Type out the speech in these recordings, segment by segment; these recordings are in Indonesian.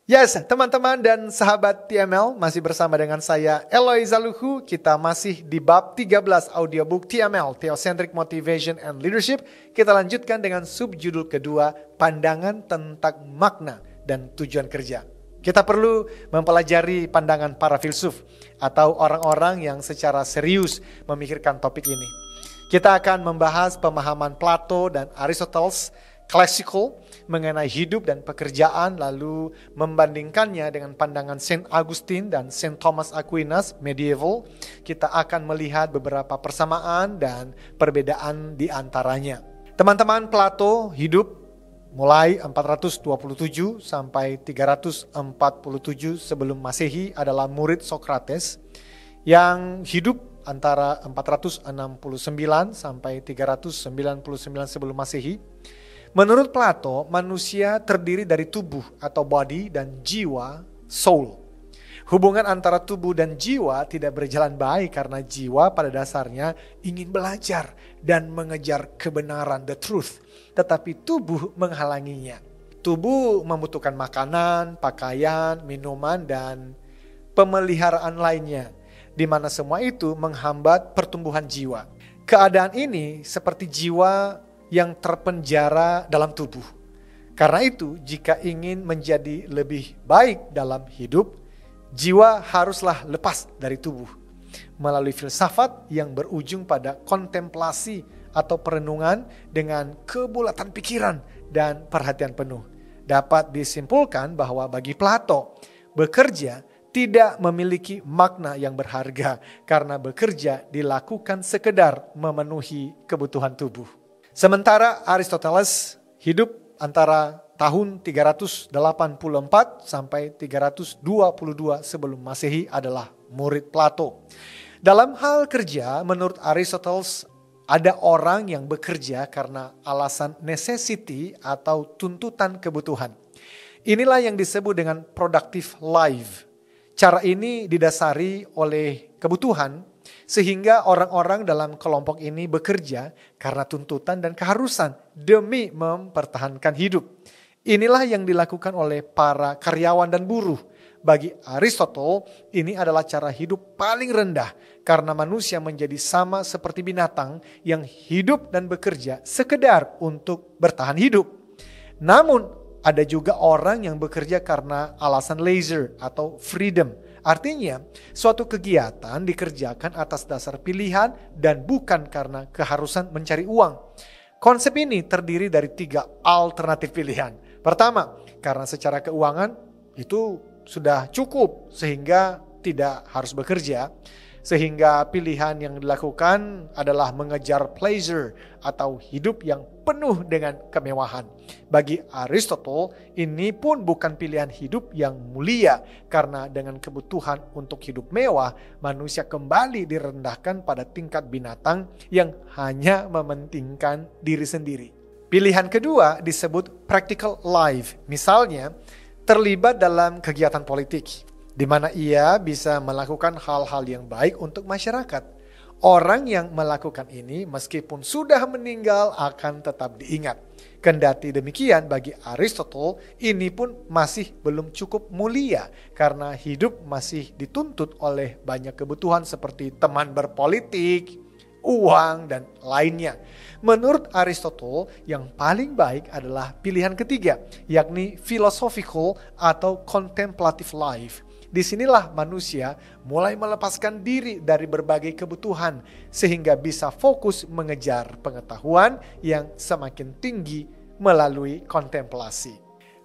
Yes, teman-teman dan sahabat TML, masih bersama dengan saya Eloy Zaluhu. Kita masih di bab 13 audiobook TML, Theocentric Motivation and Leadership. Kita lanjutkan dengan subjudul kedua, pandangan tentang makna dan tujuan kerja. Kita perlu mempelajari pandangan para filsuf atau orang-orang yang secara serius memikirkan topik ini. Kita akan membahas pemahaman Plato dan Aristoteles classical mengenai hidup dan pekerjaan, lalu membandingkannya dengan pandangan Saint Augustine dan Saint Thomas Aquinas medieval. Kita akan melihat beberapa persamaan dan perbedaan di antaranya. Teman-teman, Plato hidup mulai 427 sampai 347 sebelum Masehi, adalah murid Socrates yang hidup antara 469 sampai 399 sebelum Masehi. Menurut Plato, manusia terdiri dari tubuh atau body dan jiwa, soul. Hubungan antara tubuh dan jiwa tidak berjalan baik karena jiwa pada dasarnya ingin belajar dan mengejar kebenaran, the truth. Tetapi tubuh menghalanginya. Tubuh membutuhkan makanan, pakaian, minuman, dan pemeliharaan lainnya, di mana semua itu menghambat pertumbuhan jiwa. Keadaan ini seperti jiwa yang terpenjara dalam tubuh. Karena itu, jika ingin menjadi lebih baik dalam hidup, jiwa haruslah lepas dari tubuh melalui filsafat yang berujung pada kontemplasi atau perenungan dengan kebulatan pikiran dan perhatian penuh. Dapat disimpulkan bahwa bagi Plato, bekerja tidak memiliki makna yang berharga karena bekerja dilakukan sekedar memenuhi kebutuhan tubuh. Sementara Aristoteles hidup antara tahun 384 sampai 322 sebelum Masehi, adalah murid Plato. Dalam hal kerja, menurut Aristoteles, ada orang yang bekerja karena alasan necessity atau tuntutan kebutuhan. Inilah yang disebut dengan productive life. Cara ini didasari oleh kebutuhan, sehingga orang-orang dalam kelompok ini bekerja karena tuntutan dan keharusan demi mempertahankan hidup. Inilah yang dilakukan oleh para karyawan dan buruh. Bagi Aristotle, ini adalah cara hidup paling rendah karena manusia menjadi sama seperti binatang yang hidup dan bekerja sekedar untuk bertahan hidup. Namun, ada juga orang yang bekerja karena alasan leisure atau freedom. Artinya, suatu kegiatan dikerjakan atas dasar pilihan dan bukan karena keharusan mencari uang. Konsep ini terdiri dari 3 alternatif pilihan. Pertama, karena secara keuangan itu sudah cukup sehingga tidak harus bekerja. Sehingga pilihan yang dilakukan adalah mengejar pleasure atau hidup yang penuh dengan kemewahan. Bagi Aristotle, ini pun bukan pilihan hidup yang mulia karena dengan kebutuhan untuk hidup mewah, manusia kembali direndahkan pada tingkat binatang yang hanya mementingkan diri sendiri. Pilihan kedua disebut practical life, misalnya terlibat dalam kegiatan politik, di mana ia bisa melakukan hal-hal yang baik untuk masyarakat. Orang yang melakukan ini meskipun sudah meninggal akan tetap diingat. Kendati demikian, bagi Aristotle ini pun masih belum cukup mulia karena hidup masih dituntut oleh banyak kebutuhan seperti teman berpolitik, uang, dan lainnya. Menurut Aristotle, yang paling baik adalah pilihan ketiga, yakni philosophical atau contemplative life. Disinilah manusia mulai melepaskan diri dari berbagai kebutuhan sehingga bisa fokus mengejar pengetahuan yang semakin tinggi melalui kontemplasi.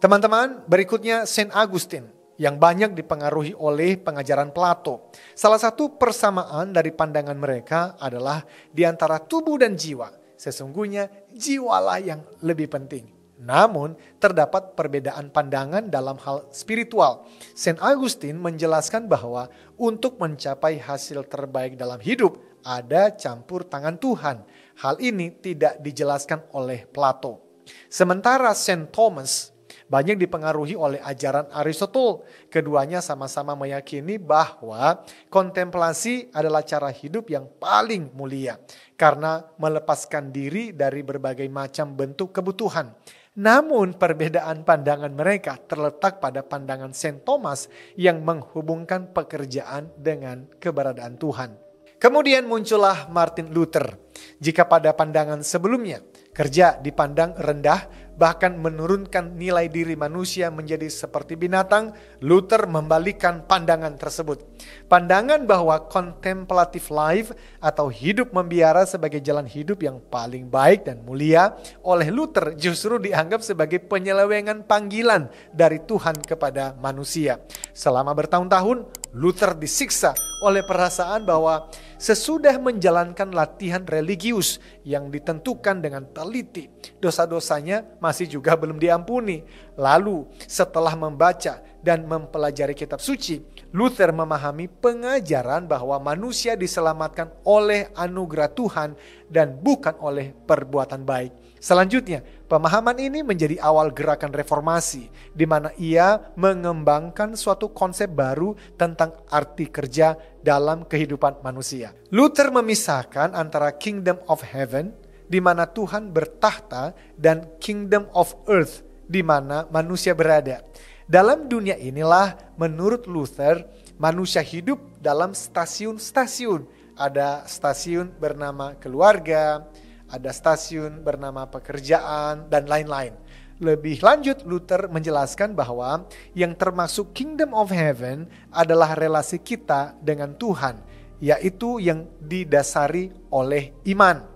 Teman-teman, berikutnya Saint Augustine yang banyak dipengaruhi oleh pengajaran Plato. Salah satu persamaan dari pandangan mereka adalah di antara tubuh dan jiwa. Sesungguhnya jiwalah yang lebih penting. Namun, terdapat perbedaan pandangan dalam hal spiritual. Saint Augustine menjelaskan bahwa untuk mencapai hasil terbaik dalam hidup, ada campur tangan Tuhan. Hal ini tidak dijelaskan oleh Plato. Sementara Saint Thomas banyak dipengaruhi oleh ajaran Aristotle. Keduanya sama-sama meyakini bahwa kontemplasi adalah cara hidup yang paling mulia karena melepaskan diri dari berbagai macam bentuk kebutuhan. Namun perbedaan pandangan mereka terletak pada pandangan Saint Thomas yang menghubungkan pekerjaan dengan keberadaan Tuhan. Kemudian muncullah Martin Luther. Jika pada pandangan sebelumnya kerja dipandang rendah, bahkan menurunkan nilai diri manusia menjadi seperti binatang, Luther membalikkan pandangan tersebut. Pandangan bahwa contemplative life atau hidup membiara sebagai jalan hidup yang paling baik dan mulia oleh Luther justru dianggap sebagai penyelewengan panggilan dari Tuhan kepada manusia. Selama bertahun-tahun, Luther disiksa oleh perasaan bahwa sesudah menjalankan latihan religius yang ditentukan dengan teliti, dosa-dosanya masih juga belum diampuni. Lalu setelah membaca dan mempelajari kitab suci, Luther memahami pengajaran bahwa manusia diselamatkan oleh anugerah Tuhan dan bukan oleh perbuatan baik. Selanjutnya, pemahaman ini menjadi awal gerakan reformasi, di mana ia mengembangkan suatu konsep baru tentang arti kerja dalam kehidupan manusia. Luther memisahkan antara kingdom of heaven, di mana Tuhan bertahta, dan kingdom of earth, di mana manusia berada. Dalam dunia inilah, menurut Luther, manusia hidup dalam stasiun-stasiun. Ada stasiun bernama keluarga, ada stasiun bernama pekerjaan, dan lain-lain. Lebih lanjut, Luther menjelaskan bahwa yang termasuk kingdom of heaven adalah relasi kita dengan Tuhan, yaitu yang didasari oleh iman.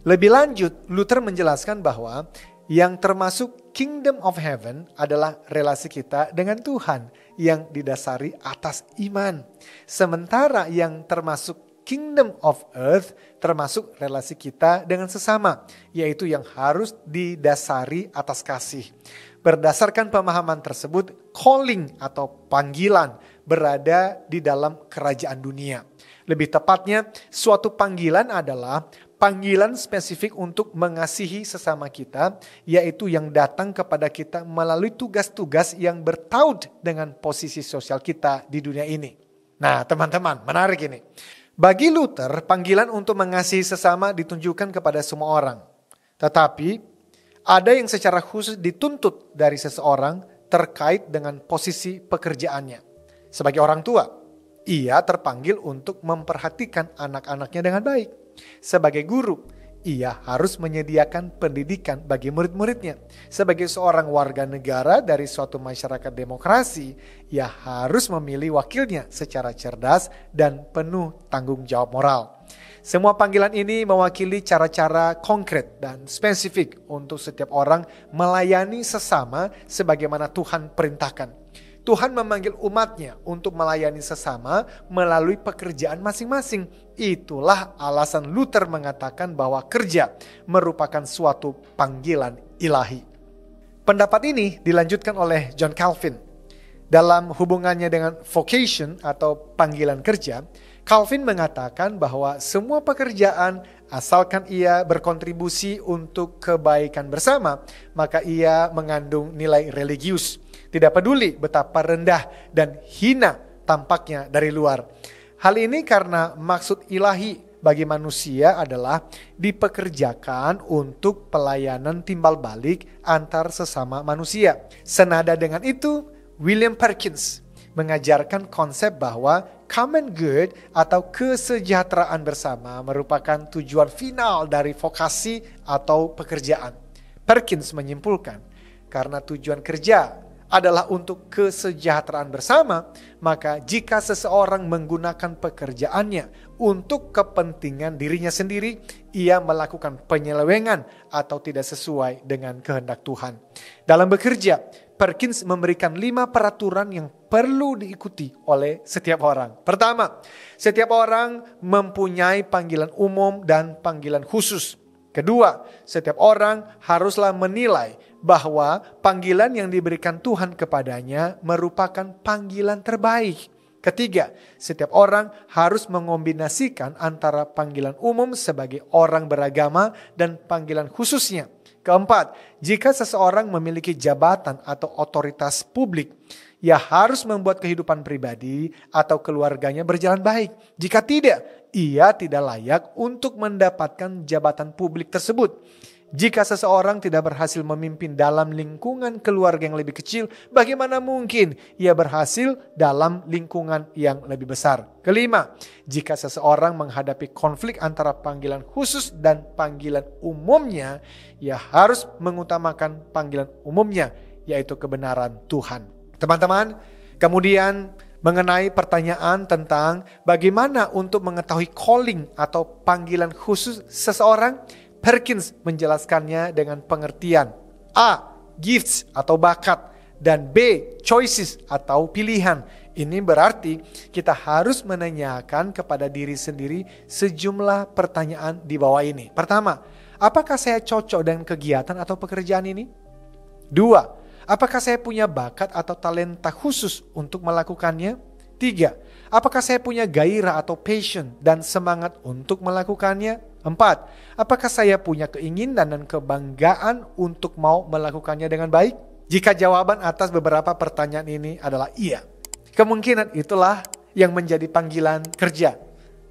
Lebih lanjut, Luther menjelaskan bahwa yang termasuk kingdom of heaven adalah relasi kita dengan Tuhan yang didasari atas iman. Sementara yang termasuk kingdom of earth termasuk relasi kita dengan sesama, yaitu yang harus didasari atas kasih. Berdasarkan pemahaman tersebut, calling atau panggilan berada di dalam kerajaan dunia. Lebih tepatnya, suatu panggilan adalah panggilan spesifik untuk mengasihi sesama kita, yaitu yang datang kepada kita melalui tugas-tugas yang bertaut dengan posisi sosial kita di dunia ini. Nah, teman-teman, menarik ini. Bagi Luther, panggilan untuk mengasihi sesama ditunjukkan kepada semua orang. Tetapi, ada yang secara khusus dituntut dari seseorang terkait dengan posisi pekerjaannya. Sebagai orang tua, ia terpanggil untuk memperhatikan anak-anaknya dengan baik. Sebagai guru, ia harus menyediakan pendidikan bagi murid-muridnya. Sebagai seorang warga negara dari suatu masyarakat demokrasi, ia harus memilih wakilnya secara cerdas dan penuh tanggung jawab moral. Semua panggilan ini mewakili cara-cara konkret dan spesifik untuk setiap orang melayani sesama sebagaimana Tuhan perintahkan. Tuhan memanggil umatnya untuk melayani sesama melalui pekerjaan masing-masing. Itulah alasan Luther mengatakan bahwa kerja merupakan suatu panggilan ilahi. Pendapat ini dilanjutkan oleh John Calvin. Dalam hubungannya dengan vocation atau panggilan kerja, Calvin mengatakan bahwa semua pekerjaan asalkan ia berkontribusi untuk kebaikan bersama, maka ia mengandung nilai religius. Tidak peduli betapa rendah dan hina tampaknya dari luar. Hal ini karena maksud ilahi bagi manusia adalah dipekerjakan untuk pelayanan timbal balik antar sesama manusia. Senada dengan itu, William Perkins mengajarkan konsep bahwa common good atau kesejahteraan bersama merupakan tujuan final dari vokasi atau pekerjaan. Perkins menyimpulkan, karena tujuan kerja adalah untuk kesejahteraan bersama, maka jika seseorang menggunakan pekerjaannya untuk kepentingan dirinya sendiri, ia melakukan penyelewengan atau tidak sesuai dengan kehendak Tuhan. Dalam bekerja, Perkins memberikan 5 peraturan yang perlu diikuti oleh setiap orang. Pertama, setiap orang mempunyai panggilan umum dan panggilan khusus. Kedua, setiap orang haruslah menilai bahwa panggilan yang diberikan Tuhan kepadanya merupakan panggilan terbaik. Ketiga, setiap orang harus mengombinasikan antara panggilan umum sebagai orang beragama dan panggilan khususnya. Keempat, jika seseorang memiliki jabatan atau otoritas publik, ia harus membuat kehidupan pribadi atau keluarganya berjalan baik. Jika tidak, ia tidak layak untuk mendapatkan jabatan publik tersebut. Jika seseorang tidak berhasil memimpin dalam lingkungan keluarga yang lebih kecil, bagaimana mungkin ia berhasil dalam lingkungan yang lebih besar? Kelima, jika seseorang menghadapi konflik antara panggilan khusus dan panggilan umumnya, ia harus mengutamakan panggilan umumnya, yaitu kebenaran Tuhan. Teman-teman, kemudian mengenai pertanyaan tentang bagaimana untuk mengetahui calling atau panggilan khusus seseorang, Perkins menjelaskannya dengan pengertian A. Gifts atau bakat, dan B. Choices atau pilihan. Ini berarti kita harus menanyakan kepada diri sendiri sejumlah pertanyaan di bawah ini. Pertama, apakah saya cocok dengan kegiatan atau pekerjaan ini? Dua, apakah saya punya bakat atau talenta khusus untuk melakukannya? Tiga, apakah saya punya gairah atau passion dan semangat untuk melakukannya? Empat, apakah saya punya keinginan dan kebanggaan untuk mau melakukannya dengan baik? Jika jawaban atas beberapa pertanyaan ini adalah iya, kemungkinan itulah yang menjadi panggilan kerja,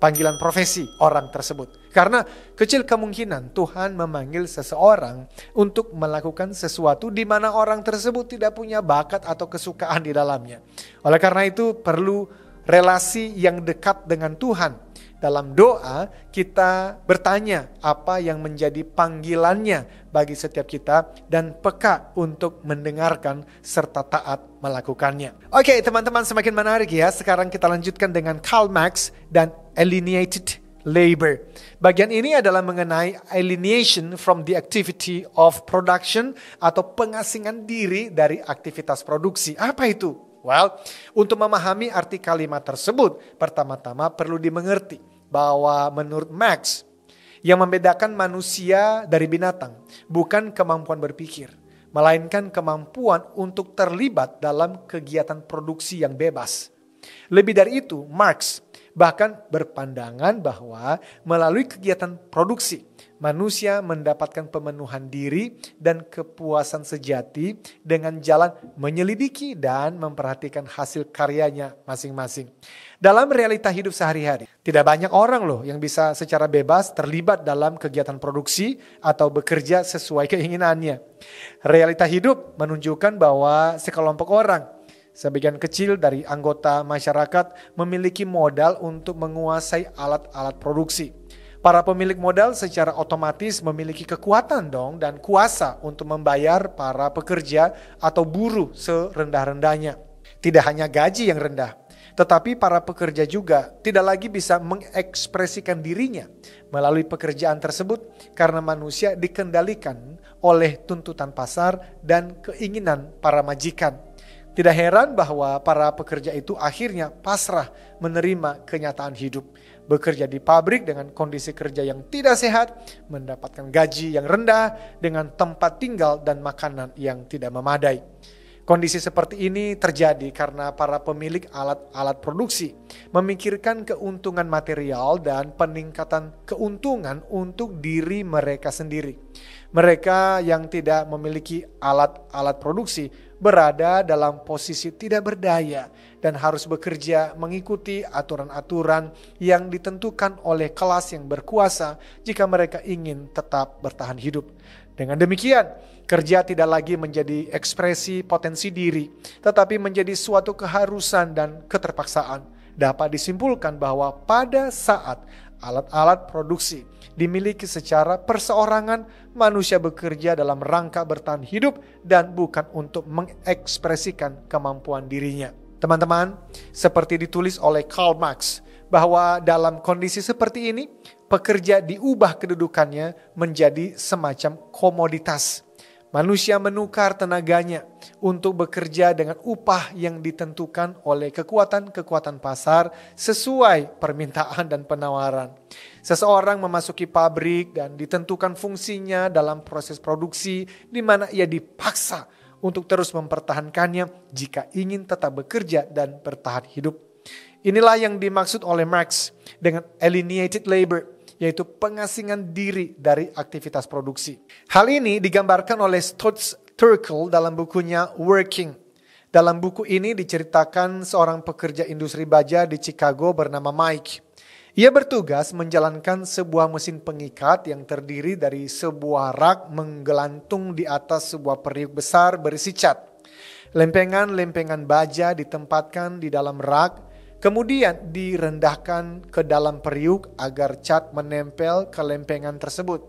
panggilan profesi orang tersebut. Karena kecil kemungkinan Tuhan memanggil seseorang untuk melakukan sesuatu di mana orang tersebut tidak punya bakat atau kesukaan di dalamnya. Oleh karena itu perlu relasi yang dekat dengan Tuhan. Dalam doa kita bertanya apa yang menjadi panggilannya bagi setiap kita dan peka untuk mendengarkan serta taat melakukannya. Oke, teman-teman, semakin menarik ya. Sekarang kita lanjutkan dengan Karl Marx dan alienated labor. Bagian ini adalah mengenai alienation from the activity of production atau pengasingan diri dari aktivitas produksi. Apa itu? Well, untuk memahami arti kalimat tersebut, pertama-tama perlu dimengerti bahwa menurut Marx, yang membedakan manusia dari binatang bukan kemampuan berpikir, melainkan kemampuan untuk terlibat dalam kegiatan produksi yang bebas. Lebih dari itu, Marx bahkan berpandangan bahwa melalui kegiatan produksi, manusia mendapatkan pemenuhan diri dan kepuasan sejati dengan jalan menyelidiki dan memperhatikan hasil karyanya masing-masing. Dalam realita hidup sehari-hari, tidak banyak orang loh yang bisa secara bebas terlibat dalam kegiatan produksi atau bekerja sesuai keinginannya. Realita hidup menunjukkan bahwa sekelompok orang, sebagian kecil dari anggota masyarakat memiliki modal untuk menguasai alat-alat produksi. Para pemilik modal secara otomatis memiliki kekuatan dong dan kuasa untuk membayar para pekerja atau buruh serendah-rendahnya. Tidak hanya gaji yang rendah, tetapi para pekerja juga tidak lagi bisa mengekspresikan dirinya melalui pekerjaan tersebut karena manusia dikendalikan oleh tuntutan pasar dan keinginan para majikan. Tidak heran bahwa para pekerja itu akhirnya pasrah menerima kenyataan hidup. Bekerja di pabrik dengan kondisi kerja yang tidak sehat, mendapatkan gaji yang rendah dengan tempat tinggal dan makanan yang tidak memadai. Kondisi seperti ini terjadi karena para pemilik alat-alat produksi memikirkan keuntungan material dan peningkatan keuntungan untuk diri mereka sendiri. Mereka yang tidak memiliki alat-alat produksi berada dalam posisi tidak berdaya dan harus bekerja mengikuti aturan-aturan yang ditentukan oleh kelas yang berkuasa jika mereka ingin tetap bertahan hidup. Dengan demikian, kerja tidak lagi menjadi ekspresi potensi diri, tetapi menjadi suatu keharusan dan keterpaksaan. Dapat disimpulkan bahwa pada saat alat-alat produksi dimiliki secara perseorangan, manusia bekerja dalam rangka bertahan hidup dan bukan untuk mengekspresikan kemampuan dirinya. Teman-teman, seperti ditulis oleh Karl Marx, bahwa dalam kondisi seperti ini, pekerja diubah kedudukannya menjadi semacam komoditas. Manusia menukar tenaganya untuk bekerja dengan upah yang ditentukan oleh kekuatan-kekuatan pasar sesuai permintaan dan penawaran. Seseorang memasuki pabrik dan ditentukan fungsinya dalam proses produksi di mana ia dipaksa untuk terus mempertahankannya jika ingin tetap bekerja dan bertahan hidup. Inilah yang dimaksud oleh Marx dengan alienated labor, yaitu pengasingan diri dari aktivitas produksi. Hal ini digambarkan oleh Stutz Terkel dalam bukunya Working. Dalam buku ini diceritakan seorang pekerja industri baja di Chicago bernama Mike. Ia bertugas menjalankan sebuah mesin pengikat yang terdiri dari sebuah rak menggelantung di atas sebuah periuk besar berisi cat. Lempengan-lempengan baja ditempatkan di dalam rak, kemudian direndahkan ke dalam periuk agar cat menempel ke lempengan tersebut.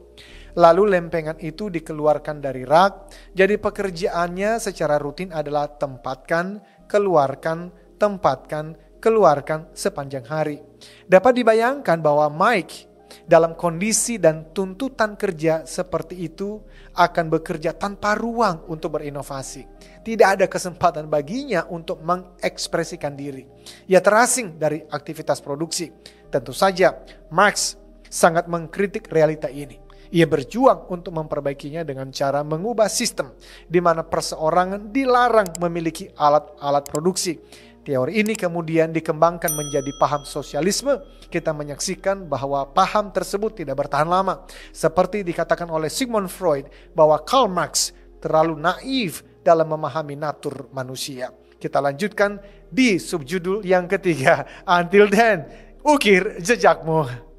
Lalu lempengan itu dikeluarkan dari rak, jadi pekerjaannya secara rutin adalah tempatkan, keluarkan, tempatkan, keluarkan sepanjang hari. Dapat dibayangkan bahwa Mike dalam kondisi dan tuntutan kerja seperti itu akan bekerja tanpa ruang untuk berinovasi. Tidak ada kesempatan baginya untuk mengekspresikan diri. Ia terasing dari aktivitas produksi. Tentu saja Marx sangat mengkritik realita ini. Ia berjuang untuk memperbaikinya dengan cara mengubah sistem di mana perseorangan dilarang memiliki alat-alat produksi. Teori ini kemudian dikembangkan menjadi paham sosialisme. Kita menyaksikan bahwa paham tersebut tidak bertahan lama. Seperti dikatakan oleh Sigmund Freud bahwa Karl Marx terlalu naif dalam memahami natur manusia. Kita lanjutkan di subjudul yang ketiga. Until then, ukir jejakmu.